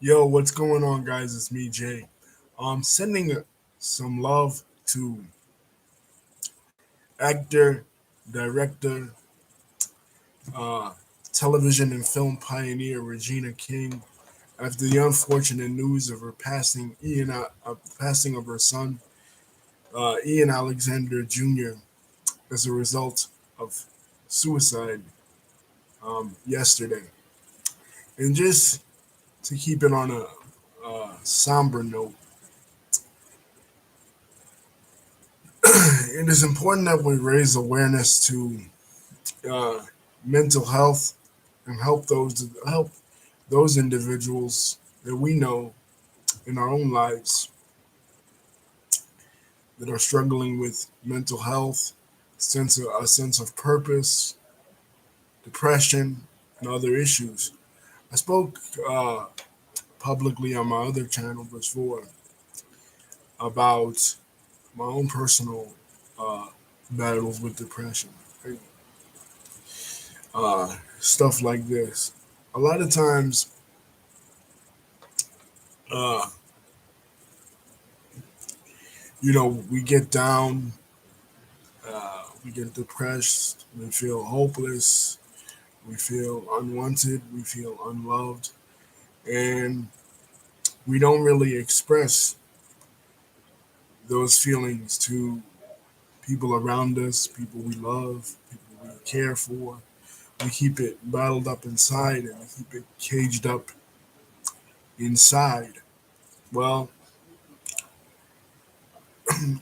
Yo, what's going on, guys? It's me, Jay. Sending some love to actor, director, uh, television and film pioneer Regina King after the unfortunate news of her passing, passing of her son, Ian Alexander Jr. as a result of suicide yesterday. And just to keep it on a somber note, it is important that we raise awareness to uh, mental health and help those individuals that we know in our own lives that are struggling with mental health, a sense of purpose, depression, and other issues. I spoke publicly on my other channel before about my own personal uh, battles with depression, stuff like this. A lot of times, uh, we get down, we get depressed, we feel hopeless, we feel unwanted, we feel unloved, and we don't really express those feelings to people around us, people we love, people we care for. We keep it bottled up inside and we keep it caged up inside. Well,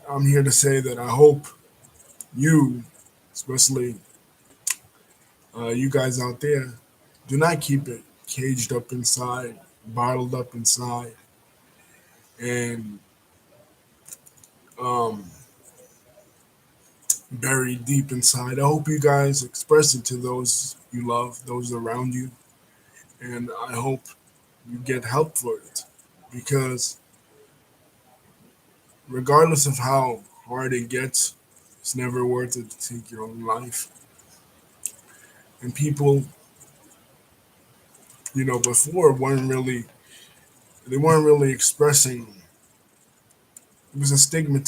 I'm here to say that I hope you, especially you guys out there, do not keep it caged up inside, bottled up inside, and um, buried deep inside. I hope you guys express it to those you love, those around you, and I hope you get help for it. Because regardless of how hard it gets, it's never worth it to take your own life. And people, before weren't really expressing. It was a stigma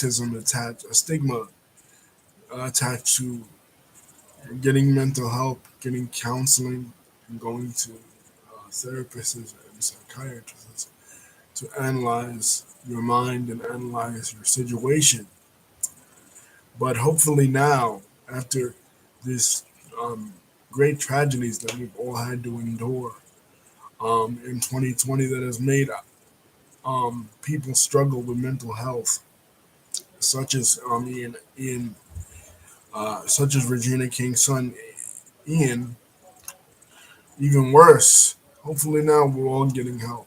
attached to getting mental help, getting counseling, and going to therapists and psychiatrists to analyze your mind and analyze your situation. But hopefully now, after this great tragedies that we've all had to endure in 2020, that has made people struggle with mental health, such as such as Regina King's son Ian. Even worse, hopefully now we're all getting help.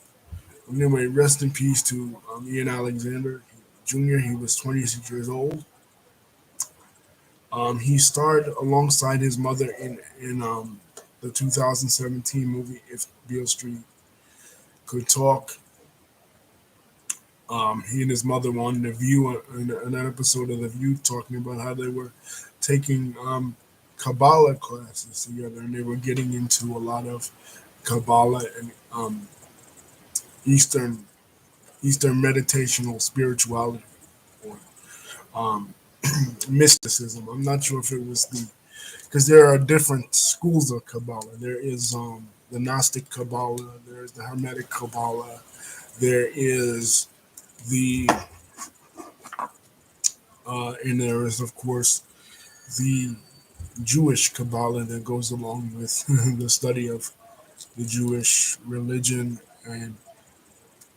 Anyway, rest in peace to Ian Alexander Jr. He was 26 years old. He starred alongside his mother in the 2017 movie If Beale Street Could Talk. He and his mother were on The View, in an episode of The View, talking about how they were taking Kabbalah classes together, and they were getting into a lot of Kabbalah and Eastern Eastern meditational spirituality or um, mysticism. I'm not sure if it was because there are different schools of Kabbalah. There is the Gnostic Kabbalah, there is the Hermetic Kabbalah, there is the and there is of course the Jewish Kabbalah that goes along with the study of the Jewish religion and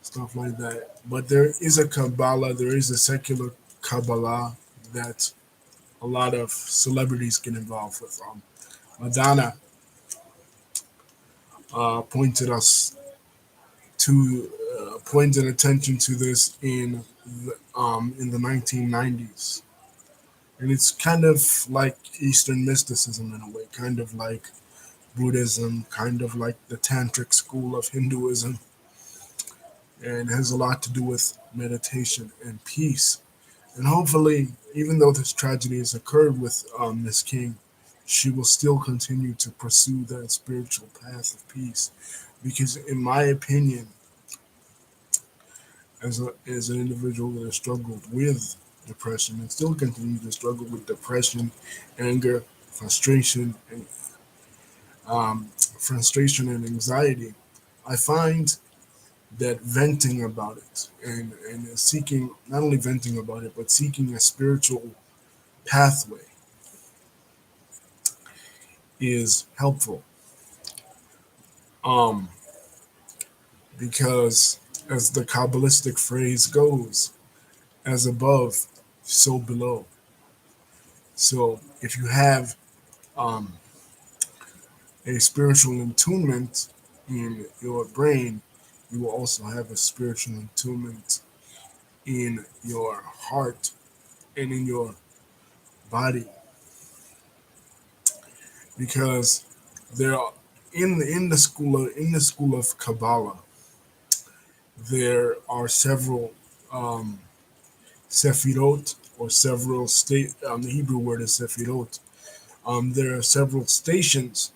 stuff like that. But there is a Kabbalah, there is a secular Kabbalah that a lot of celebrities get involved with. Madonna pointed us to pointed attention to this in the 1990s, and it's kind of like Eastern mysticism in a way, kind of like Buddhism, kind of like the Tantric school of Hinduism, and has a lot to do with meditation and peace. And hopefully, even though this tragedy has occurred with Miss King, she will still continue to pursue that spiritual path of peace. Because, in my opinion, as an individual that has struggled with depression and still continues to struggle with depression, anger, frustration, and anxiety, I find that venting about it and seeking not only venting about it but seeking a spiritual pathway is helpful. Um, because as the Kabbalistic phrase goes, as above, so below. So if you have um, a spiritual attunement in your brain, you will also have a spiritual attunement in your heart and in your body, because there are in the school of Kabbalah, there are several um, sefirot, or several state. The Hebrew word is sefirot. There are several stations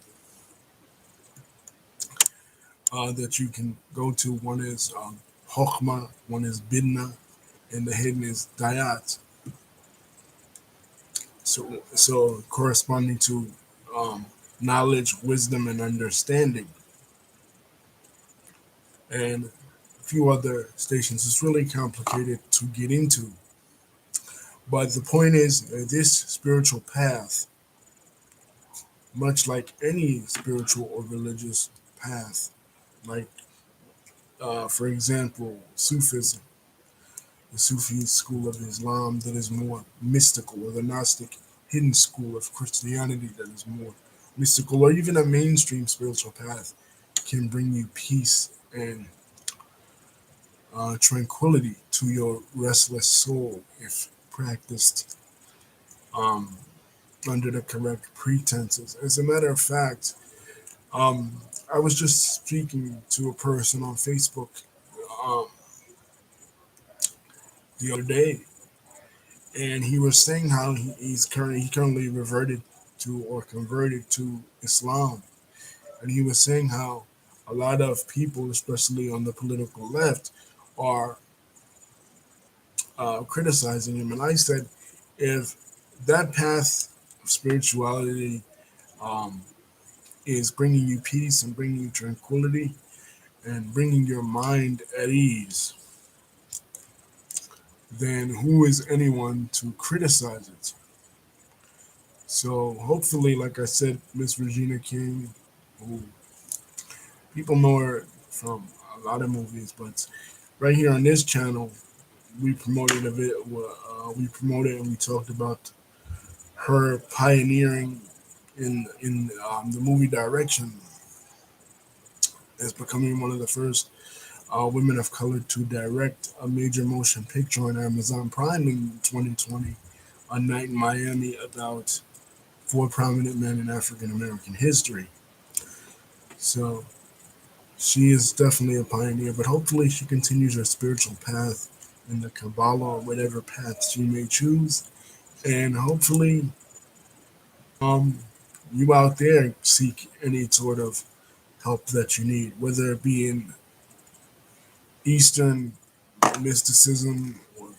that you can go to. One is Chokhmah, one is Bidna, and the hidden is Dayat. So corresponding to knowledge, wisdom, and understanding, and a few other stations. It's really complicated to get into, but the point is, this spiritual path, much like any spiritual or religious path, like for example, Sufism, the Sufi school of Islam that is more mystical, or the Gnostic hidden school of Christianity that is more mystical, or even a mainstream spiritual path can bring you peace and tranquility to your restless soul if practiced um, under the correct pretenses. As a matter of fact, um, I was just speaking to a person on Facebook um, the other day, and he was saying how he currently reverted to or converted to Islam, and he was saying how a lot of people, especially on the political left, are criticizing him. And I said, if that path of spirituality um, is bringing you peace and bringing you tranquility and bringing your mind at ease, then who is anyone to criticize it? So hopefully, like I said, Miss Regina King, who people know her from a lot of movies, but right here on this channel, we promoted a bit. We promoted and we talked about her pioneering in the movie direction, as becoming one of the first women of color to direct a major motion picture on Amazon Prime in 2020, A Night in Miami, about four prominent men in African American history. So she is definitely a pioneer, but hopefully she continues her spiritual path in the Kabbalah or whatever path she may choose. And hopefully, um, you out there seek any sort of help that you need, whether it be in Eastern mysticism or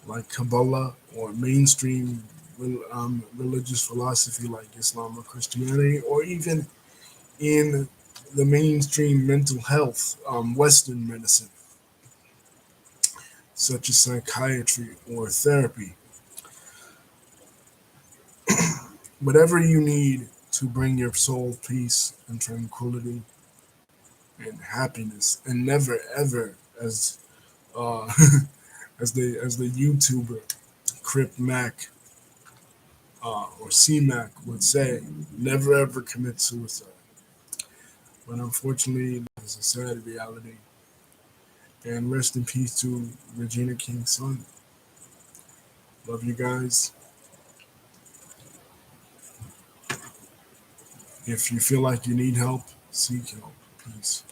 like Kabbalah, or mainstream religious philosophy like Islam or Christianity, or even in the mainstream mental health, Western medicine, such as psychiatry or therapy. Whatever you need to bring your soul peace and tranquility and happiness, and never ever, as uh, as the YouTuber Crip Mac or C Mac would say, never ever commit suicide. But unfortunately, it's a sad reality. And rest in peace to Regina King's son. Love you guys. If you feel like you need help, seek help. Peace.